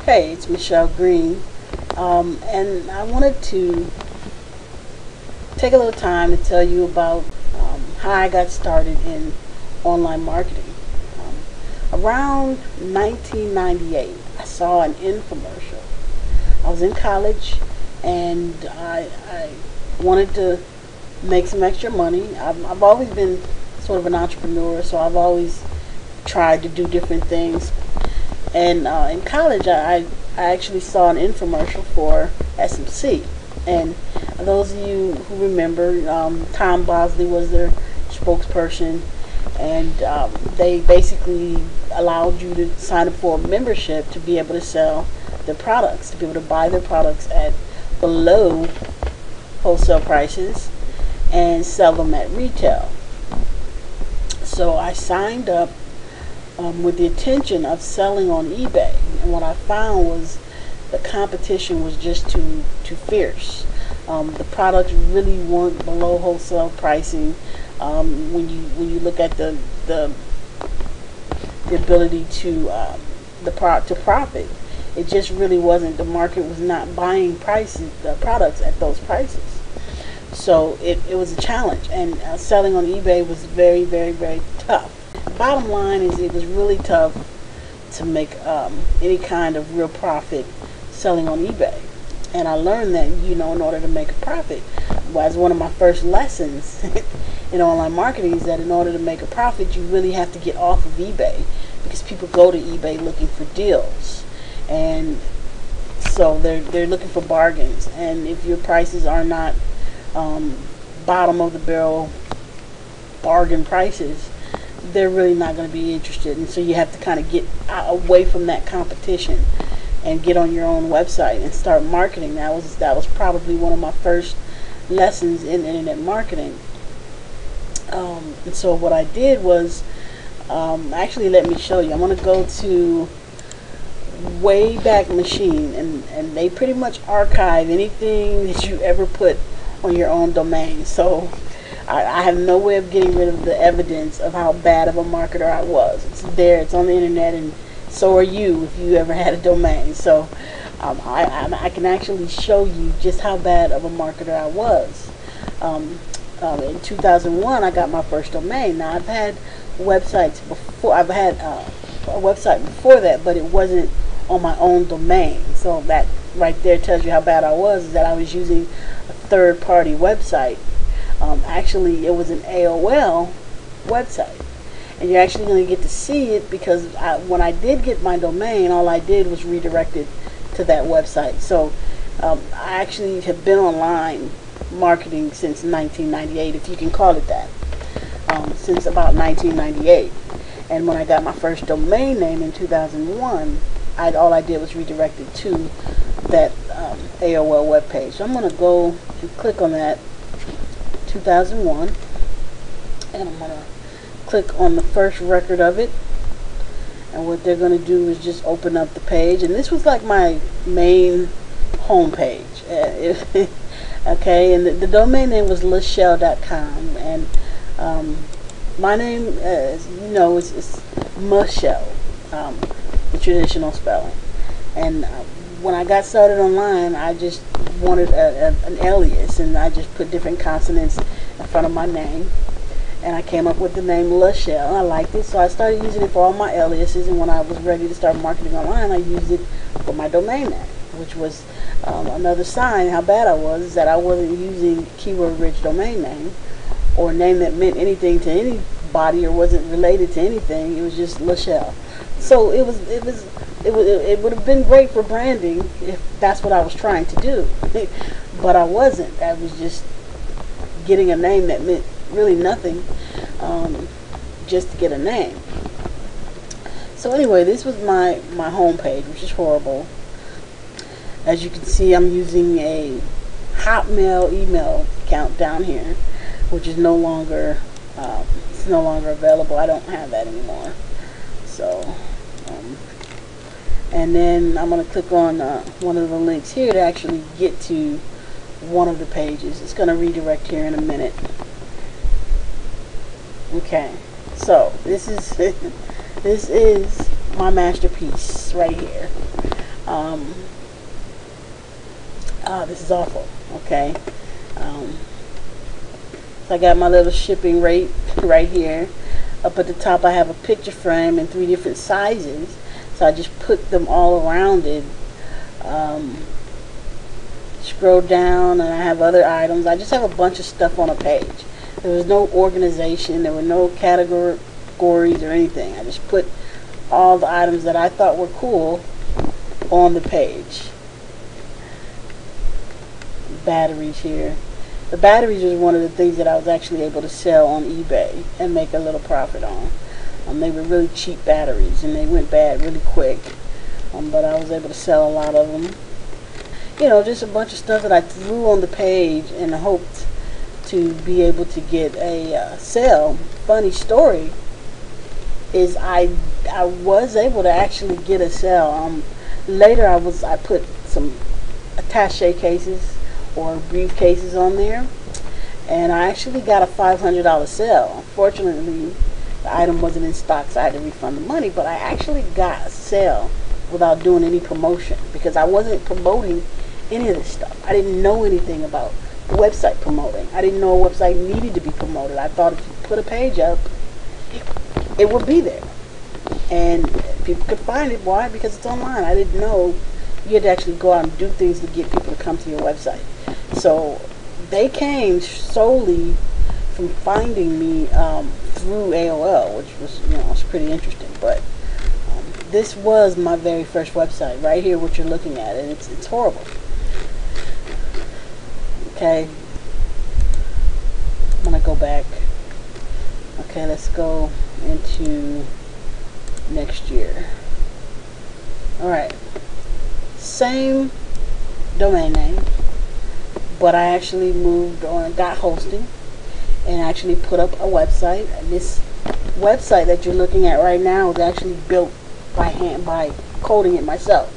Hey, it's Michelle Green, and I wanted to take a little time to tell you about how I got started in online marketing. Around 1998, I saw an infomercial. I was in college, and I wanted to make some extra money. I've always been sort of an entrepreneur, so I've always tried to do different things. And in college, I actually saw an infomercial for SMC. And those of you who remember, Tom Bosley was their spokesperson, and they basically allowed you to sign up for a membership to be able to sell their products, to be able to buy their products at below wholesale prices and sell them at retail. So I signed up with the intention of selling on eBay, and what I found was the competition was just too fierce. The products really weren't below wholesale pricing. When you look at the ability to profit, it just really wasn't. The market was not buying products at those prices. So it was a challenge, and selling on eBay was very, very, very tough. Bottom line is, it was really tough to make any kind of real profit selling on eBay. And I learned that, in order to make a profit, as one of my first lessons in online marketing, is that in order to make a profit, you really have to get off of eBay, because people go to eBay looking for deals, and so they're looking for bargains. And if your prices are not bottom of the barrel bargain prices, they're really not going to be interested. And so you have to kind of get away from that competition and get on your own website and start marketing. That was probably one of my first lessons in internet marketing. And so what I did was, actually, let me show you. I'm going to go to Wayback Machine, and they pretty much archive anything that you ever put on your own domain. So I have no way of getting rid of the evidence of how bad of a marketer I was. It's there, it's on the internet, and so are you if you ever had a domain. So I can actually show you just how bad of a marketer I was. In 2001, I got my first domain. Now, I've had websites before. I've had a website before that, but it wasn't on my own domain. So that right there tells you how bad I was, is that I was using a third-party website. Actually, it was an AOL website, and you're actually going to get to see it, because when I did get my domain, all I did was redirect it to that website. So I actually have been online marketing since 1998, if you can call it that, since about 1998. And when I got my first domain name in 2001, all I did was redirect it to that AOL webpage. So I'm going to go and click on that, 2001, and I'm going to click on the first record of it, and what they're going to do is just open up the page. And this was like my main home page. Okay, and the domain name was lachelle.com, and my name, is Michelle, the traditional spelling. And when I got started online, I just wanted an alias, and I just put different consonants in front of my name, and I came up with the name Lachelle. I liked it, so I started using it for all my aliases. And when I was ready to start marketing online, I used it for my domain name, which was another sign how bad I was, is that I wasn't using keyword-rich domain name, or a name that meant anything to anybody or wasn't related to anything. It was just Lachelle. So it would have been great for branding if that's what I was trying to do, but I wasn't. I was just getting a name that meant really nothing, just to get a name. So anyway, this was my home page, which is horrible. As you can see, I'm using a Hotmail email account down here, which is no longer available. I don't have that anymore. So and then I'm going to click on one of the links here to actually get to one of the pages. It's going to redirect here in a minute. Okay, so this is my masterpiece right here. Um, this is awful. Okay. So I got my little shipping rate right here. Up at the top I have a picture frame in 3 different sizes. So I just put them all around it. Scroll down and I have other items. I just have a bunch of stuff on a page. There was no organization. There were no categories or anything. I just put all the items that I thought were cool on the page. Batteries here. The batteries was one of the things that I was actually able to sell on eBay and make a little profit on. They were really cheap batteries and they went bad really quick. But I was able to sell a lot of them. You know, just a bunch of stuff that I threw on the page and hoped to be able to get a sale. Funny story is I was able to actually get a sale. Later I put some attaché cases or briefcases on there, and I actually got a $500 sale. Unfortunately, the item wasn't in stock, so I had to refund the money, but I actually got a sale without doing any promotion because I wasn't promoting any of this stuff. I didn't know anything about the website promoting. I didn't know a website needed to be promoted. I thought if you put a page up, it would be there and people could find it. Why? Because it's online. I didn't know you had to actually go out and do things to get people to come to your website. So they came solely from finding me through AOL, which was, it's pretty interesting. But this was my very first website right here, what you're looking at, and it's horrible. Okay, I'm gonna go back. Okay, let's go into next year. Alright, same domain name, but I actually moved on, got hosting, and actually put up a website. And this website that you're looking at right now was actually built by hand, by coding it myself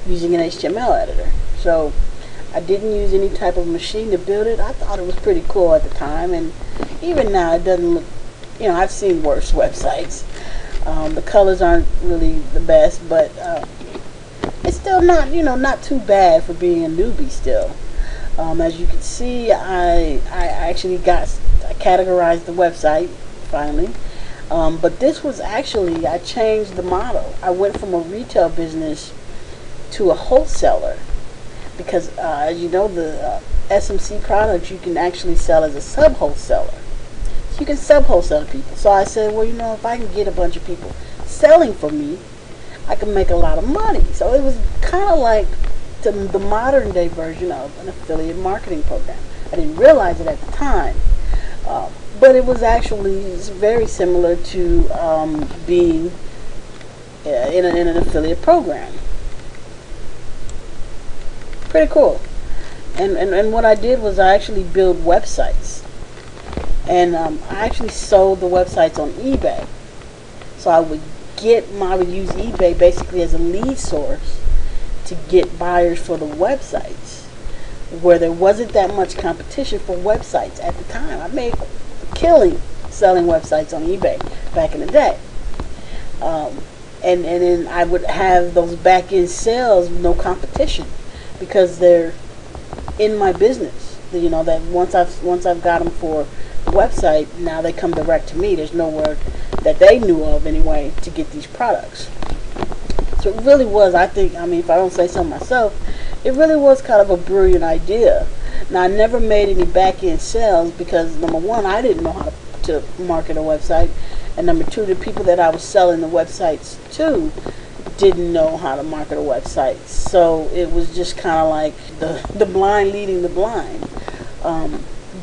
using an HTML editor. So I didn't use any type of machine to build it. I thought it was pretty cool at the time, and even now it doesn't look, I've seen worse websites. The colors aren't really the best, but it's still not, not too bad for being a newbie still. As you can see, I actually I categorized the website finally. But this was actually, I changed the model. I went from a retail business to a wholesaler because, as you know, the SMC products you can actually sell as a sub-wholesaler. So you can sub-wholesale people. So I said, well, if I can get a bunch of people selling for me, I can make a lot of money. So it was kind of like the modern day version of an affiliate marketing program. I didn't realize it at the time. But it was actually very similar to being in an affiliate program. Pretty cool. And what I did was I actually built websites. And I actually sold the websites on eBay. So I would use eBay basically as a lead source to get buyers for the websites, where there wasn't that much competition for websites at the time. I made a killing selling websites on eBay back in the day. And then I would have those back-end sales, no competition, because they're in my business. That once I've got them for the website, now they come direct to me. There's nowhere that they knew of anyway to get these products. So it really was, I think, if I don't say so myself, it really was kind of a brilliant idea. Now, I never made any back-end sales because, number one, I didn't know how to market a website, and number two, the people that I was selling the websites to didn't know how to market a website. So it was just kind of like the blind leading the blind.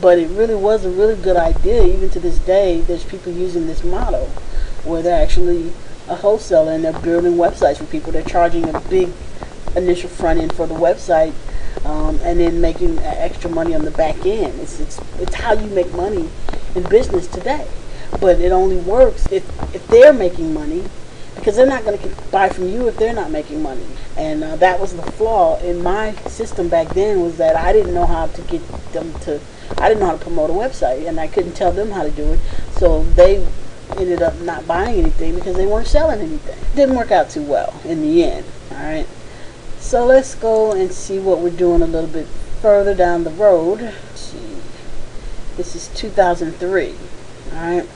But it really was a really good idea. Even to this day, there's people using this model where they're actually a wholesaler and they're building websites for people. They're charging a big initial front end for the website, and then making extra money on the back end. It's how you make money in business today. But it only works if they're making money, because they're not going to buy from you if they're not making money. And that was the flaw in my system back then, was that I didn't know how to get them to, I didn't know how to promote a website, and I couldn't tell them how to do it. So they ended up not buying anything because they weren't selling anything. It didn't work out too well in the end. Alright, So let's go and see what we're doing a little bit further down the road. Let's see. This is 2003. Alright.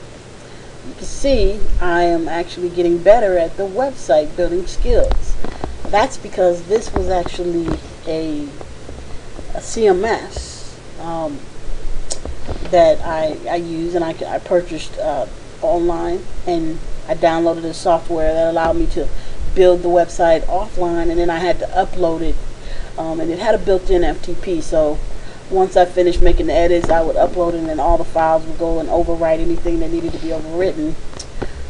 You can see I am actually getting better at the website building skills. That's because this was actually a CMS that I use, and I purchased online, and I downloaded the software that allowed me to build the website offline, and then I had to upload it, and it had a built-in FTP. So once I finished making the edits, I would upload it, and then all the files would go and overwrite anything that needed to be overwritten,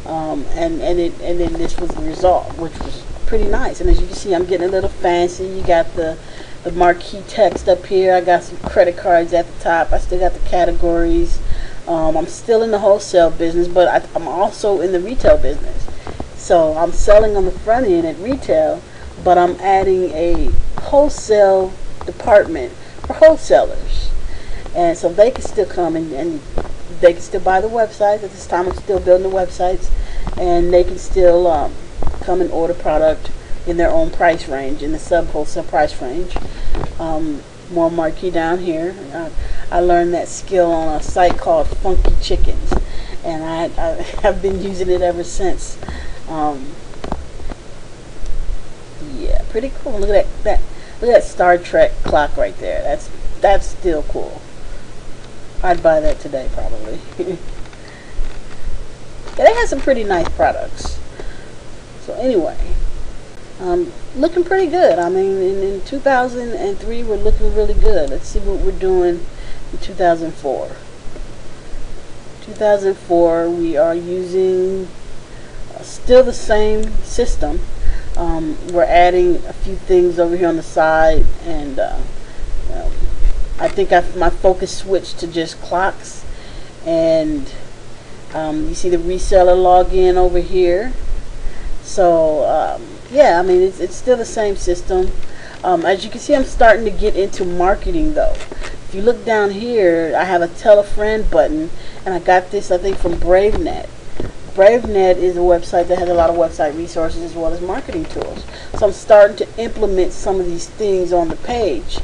and then this was the result, which was pretty nice. And as you can see, I'm getting a little fancy. You got the marquee text up here. I got some credit cards at the top. I still got the categories. I'm still in the wholesale business, but I'm also in the retail business. So I'm selling on the front end at retail, but I'm adding a wholesale department for wholesalers. And so they can still come and they can still buy the websites. At this time I'm still building the websites, and they can still come and order product in their own price range, in the sub-wholesale price range. More marquee down here. I learned that skill on a site called Funky Chickens, and I have been using it ever since. Yeah, pretty cool. Look at that. Look at that Star Trek clock right there. That's still cool. I'd buy that today probably. Yeah, they have some pretty nice products. So anyway, looking pretty good. I mean, in 2003 we're looking really good. Let's see what we're doing in 2004. 2004 we are using still the same system. We're adding a few things over here on the side, and I think my focus switched to just clocks, and you see the reseller login over here. So yeah, I mean it's still the same system. As you can see, I'm starting to get into marketing though. If you look down here, I have a tell a friend button, and I got this I think from BraveNet. BraveNet is a website that has a lot of website resources as well as marketing tools. So I'm starting to implement some of these things on the page.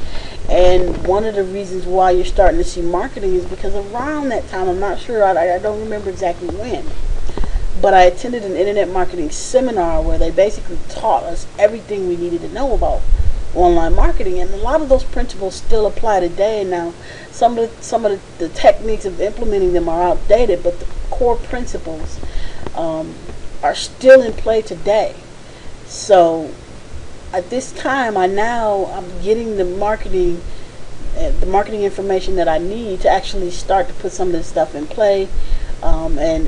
And one of the reasons why you're starting to see marketing is because around that time, I'm not sure, I don't remember exactly when, but I attended an internet marketing seminar where they basically taught us everything we needed to know about online marketing, and a lot of those principles still apply today. Now some of the techniques of implementing them are outdated, but the core principles are still in play today. So at this time I'm getting the marketing information that I need to actually start to put some of this stuff in play, and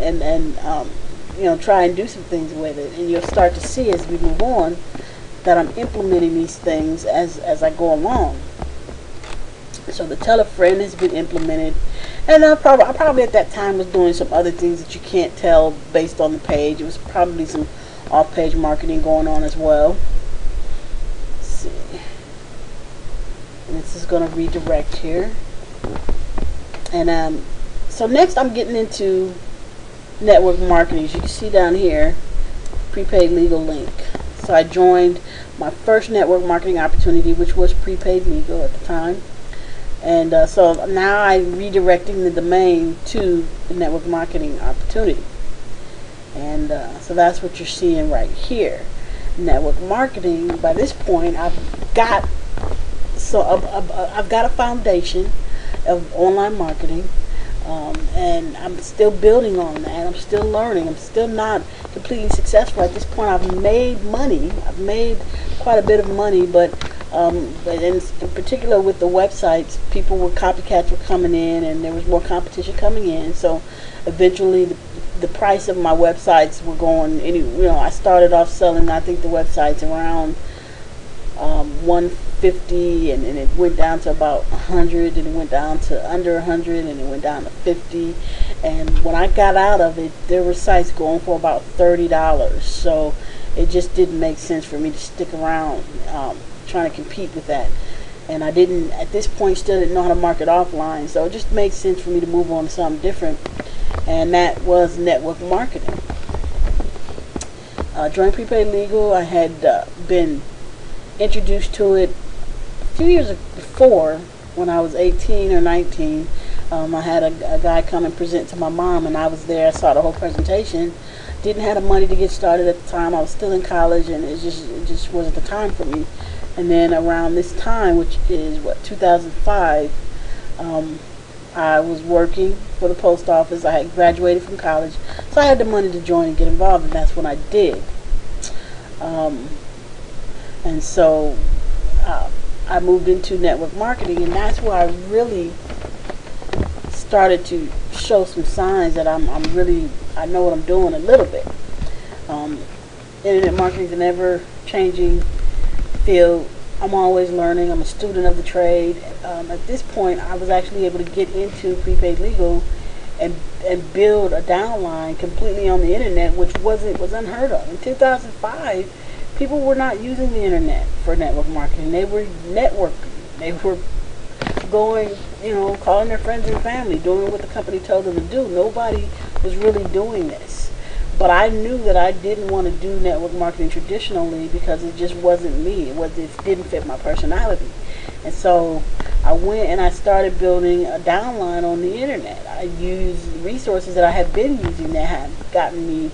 try and do some things with it. And you'll start to see as we move on that I'm implementing these things as I go along. So the tell a friend has been implemented, and I probably at that time was doing some other things that you can't tell based on the page. It was probably some off-page marketing going on as well. Let's see. And this is going to redirect here. And so next I'm getting into network marketing. As you can see down here, prepaid legal link. So I joined my first network marketing opportunity, which was prepaid legal at the time. And so now I'm redirecting the domain to the network marketing opportunity. And so that's what you're seeing right here. Network marketing, by this point, I've got a foundation of online marketing. And I'm still building on that. I'm still learning. I'm still not completely successful at this point. I've made money. I've made quite a bit of money, but in particular with the websites, copycats were coming in, and there was more competition coming in. So eventually, the price of my websites were going. I started off selling, I think, the websites around $150, and it went down to about $100, and it went down to under $100, and it went down to $50. And when I got out of it, there were sites going for about $30. So it just didn't make sense for me to stick around trying to compete with that. And I didn't, at this point, still didn't know how to market offline. So it just made sense for me to move on to something different, and that was network marketing. During prepaid legal, I had been introduced to it a few years before, when I was 18 or 19. I had a guy come and present to my mom, and I was there. I saw the whole presentation. Didn't have the money to get started at the time. I was still in college, and it just wasn't the time for me. And then around this time, which is what, 2005, I was working for the post office. I had graduated from college, so I had the money to join and get involved, and that's what I did. And so I moved into network marketing, and that's where I really started to show some signs that I know what I'm doing a little bit. Internet marketing is an ever-changing field. I'm always learning. I'm a student of the trade. At this point, I was actually able to get into prepaid legal and build a downline completely on the internet, which was unheard of. In 2005, people were not using the internet for network marketing. They were networking. They were going, calling their friends and family, doing what the company told them to do. Nobody was really doing this. But I knew that I didn't want to do network marketing traditionally because it just wasn't me. It didn't fit my personality. And so I went and I started building a downline on the internet. I used resources that I had been using that had gotten me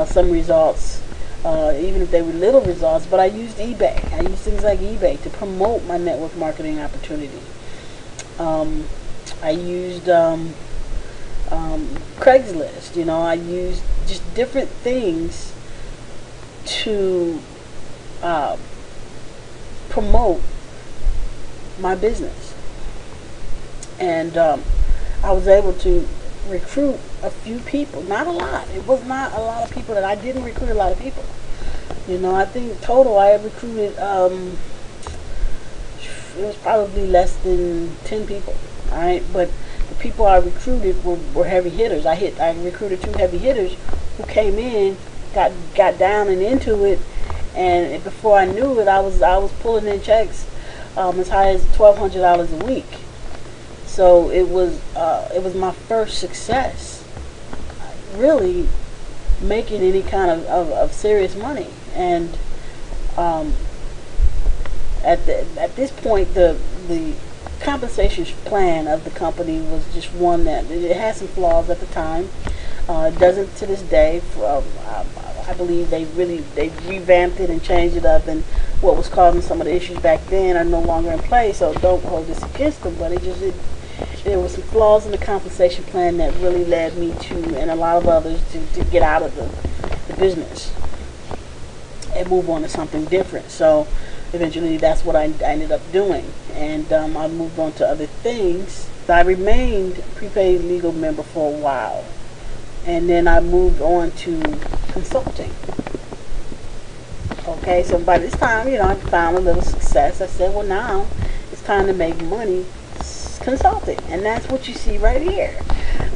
some results, even if they were little results. But I used eBay. I used things like eBay to promote my network marketing opportunity. I used Craigslist. I used just different things to promote my business, and I was able to recruit a few people. Not a lot. It was not a lot of people. That I didn't recruit a lot of people. I think total I had recruited. It was probably less than 10 people. All right, but the people I recruited were heavy hitters. I recruited 2 heavy hitters who came in, got down and into it, and before I knew it, I was pulling in checks as high as $1,200 a week. So it was my first success, really making any kind of serious money. And at this point, the compensation plan of the company was just one that it had some flaws at the time. It doesn't to this day. I believe they revamped it and changed it up, and what was causing some of the issues back then are no longer in place. So don't hold this against them, but there was some flaws in the compensation plan that really led me to, and a lot of others, to get out of the business and move on to something different. So eventually that's what I ended up doing, and I moved on to other things. I remained prepaid legal member for a while, and then I moved on to consulting. Okay, so by this time, I found a little success. I said, well, now it's time to make money consulting, and that's what you see right here.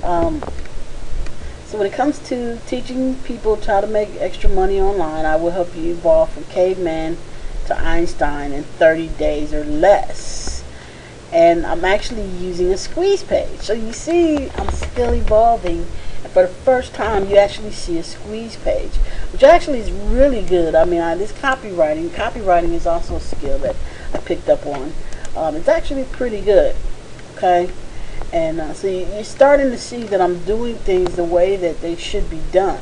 So when it comes to teaching people how to make extra money online, I will help you evolve from caveman to Einstein in 30 days or less. And I'm actually using a squeeze page. So you see, I'm still evolving. And for the first time, you actually see a squeeze page, which actually is really good. I mean, this copywriting. Copywriting is also a skill that I picked up on. It's actually pretty good. Okay? And so you're starting to see that I'm doing things the way that they should be done.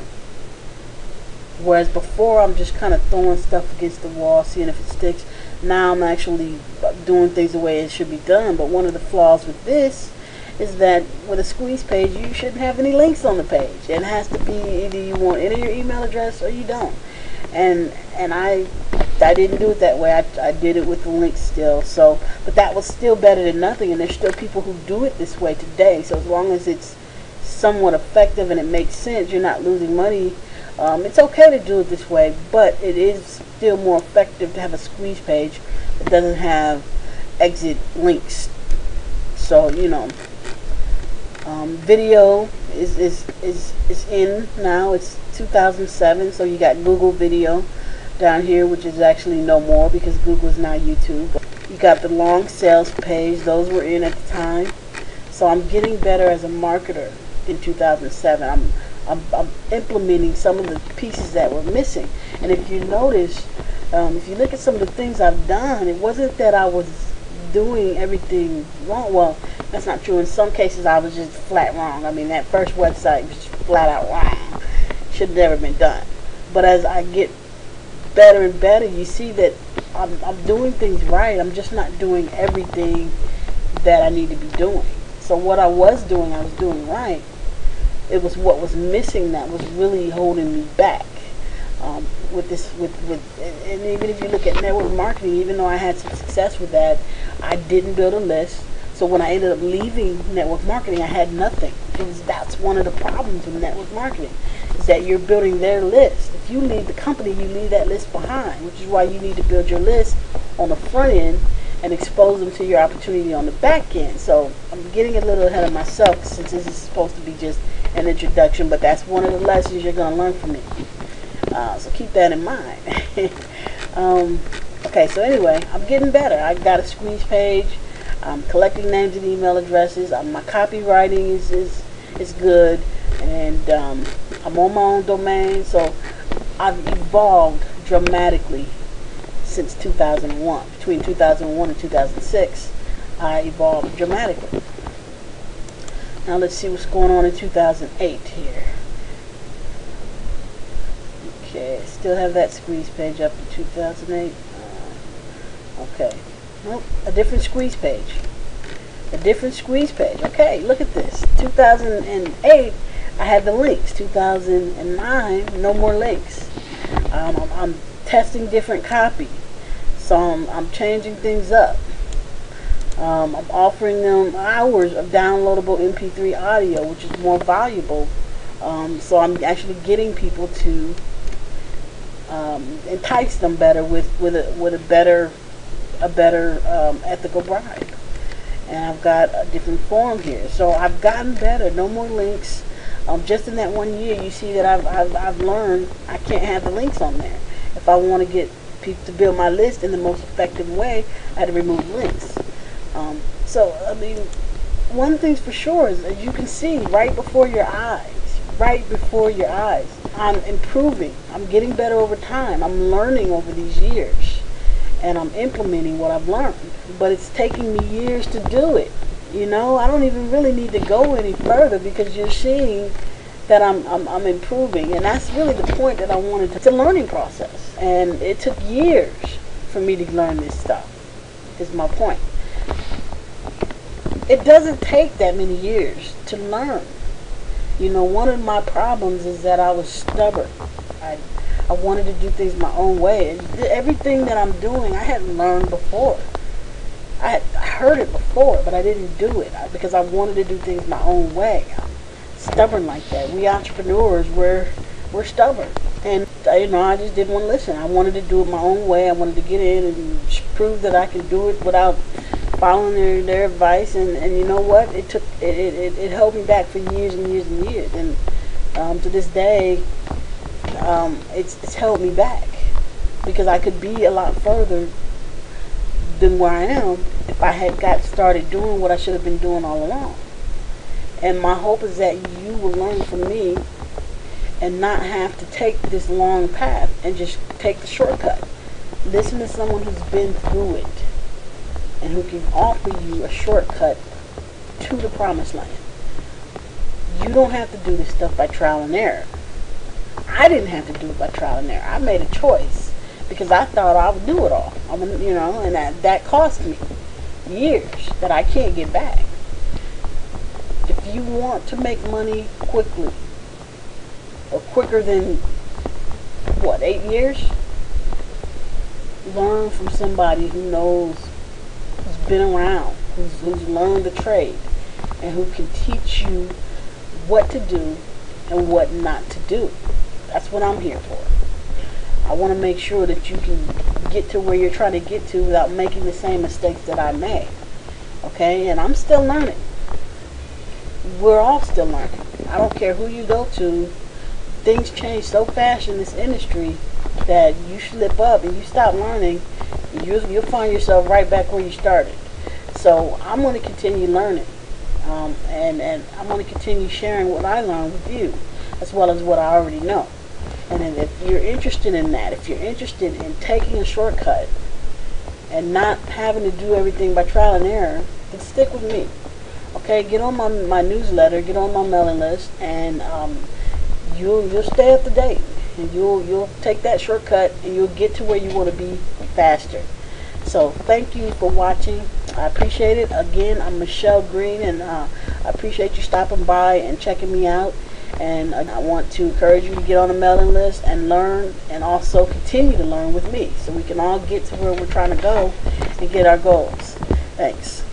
Whereas before, I'm just kind of throwing stuff against the wall, seeing if it sticks. Now I'm actually doing things the way it should be done. But one of the flaws with this is that with a squeeze page, you shouldn't have any links on the page. It has to be either you want enter your email address or you don't. And I didn't do it that way. I did it with the links still. So, but that was still better than nothing. And there's still people who do it this way today. So as long as it's somewhat effective and it makes sense, you're not losing money. It's okay to do it this way, but it is still more effective to have a squeeze page that doesn't have exit links. So video is in now. It's 2007, so you got Google Video down here, which is actually no more because Google is now YouTube. You got the long sales page; those were in at the time. So I'm getting better as a marketer in 2007. I'm implementing some of the pieces that were missing. And if you notice, If you look at some of the things I've done, it wasn't that I was doing everything wrong. Well, that's not true. In some cases, I was just flat wrong. I mean, that first website was just flat out wrong. Should have never been done. But as I get better and better, you see that I'm doing things right. I'm just not doing everything that I need to be doing. So what I was doing right. It was what was missing that was really holding me back. And even if you look at network marketing, even though I had some success with that, I didn't build a list. So when I ended up leaving network marketing, I had nothing. That's one of the problems with network marketing, is that you're building their list. If you leave the company, you leave that list behind, which is why you need to build your list on the front end and expose them to your opportunity on the back end. So I'm getting a little ahead of myself, since this is supposed to be just an introduction, but that's one of the lessons you're going to learn from me. So keep that in mind. Okay, so anyway, I'm getting better. I got a squeeze page. I'm collecting names and email addresses. My copywriting is good, and I'm on my own domain. So I've evolved dramatically since 2001. Between 2001 and 2006, I evolved dramatically. Now let's see what's going on in 2008 here. Okay, still have that squeeze page up in 2008. Okay, nope, a different squeeze page. A different squeeze page. Okay, look at this. 2008, I had the links. 2009, no more links. I'm testing different copy. So I'm changing things up. I'm offering them hours of downloadable MP3 audio, which is more valuable. So I'm actually getting people to entice them better with a better ethical bribe. And I've got a different form here. So I've gotten better. No more links. Just in that 1 year, you see that I've learned I can't have the links on there. If I want to get people to build my list in the most effective way, I had to remove links. So I mean, one thing's for sure is, as you can see right before your eyes, I'm improving. I'm getting better over time. I'm learning over these years, and I'm implementing what I've learned. But it's taking me years to do it. You know, I don't even really need to go any further, because you're seeing that I'm improving, and that's really the point that I wanted to. It's a learning process, and it took years for me to learn this stuff. Is my point. It doesn't take that many years to learn. You know, one of my problems is that I was stubborn. I wanted to do things my own way. And everything that I'm doing, I hadn't learned before. I heard it before, but I didn't do it because I wanted to do things my own way. I'm stubborn like that. We entrepreneurs, we're stubborn. And, you know, I just didn't want to listen. I wanted to do it my own way. I wanted to get in and prove that I could do it without following their advice, and you know what? It held me back for years and years and years, and to this day, it's held me back, because I could be a lot further than where I am if I had got started doing what I should have been doing all along. And my hope is that you will learn from me and not have to take this long path and just take the shortcut. Listen to someone who's been through it, and who can offer you a shortcut to the promised land. You don't have to do this stuff by trial and error. I didn't have to do it by trial and error. I made a choice because I thought I would do it all. You know, and that cost me years that I can't get back. If you want to make money quickly, or quicker than, 8 years? Learn from somebody who knows, who's been around, who's learned the trade, and who can teach you what to do and what not to do. That's what I'm here for. I want to make sure that you can get to where you're trying to get to without making the same mistakes that I made. Okay? And I'm still learning. We're all still learning. I don't care who you go to. Things change so fast in this industry that you slip up and you stop learning, you'll find yourself right back where you started. So I'm going to continue learning, and I'm going to continue sharing what I learned with you, as well as what I already know. And then if you're interested in that, if you're interested in taking a shortcut and not having to do everything by trial and error, then stick with me. Okay, get on my newsletter, get on my mailing list, and you'll stay up to date, and you'll take that shortcut, and you'll get to where you want to be faster. So thank you for watching. I appreciate it. Again, I'm Michelle Green, and I appreciate you stopping by and checking me out. And I want to encourage you to get on the mailing list and learn, and also continue to learn with me, so we can all get to where we're trying to go and get our goals. Thanks.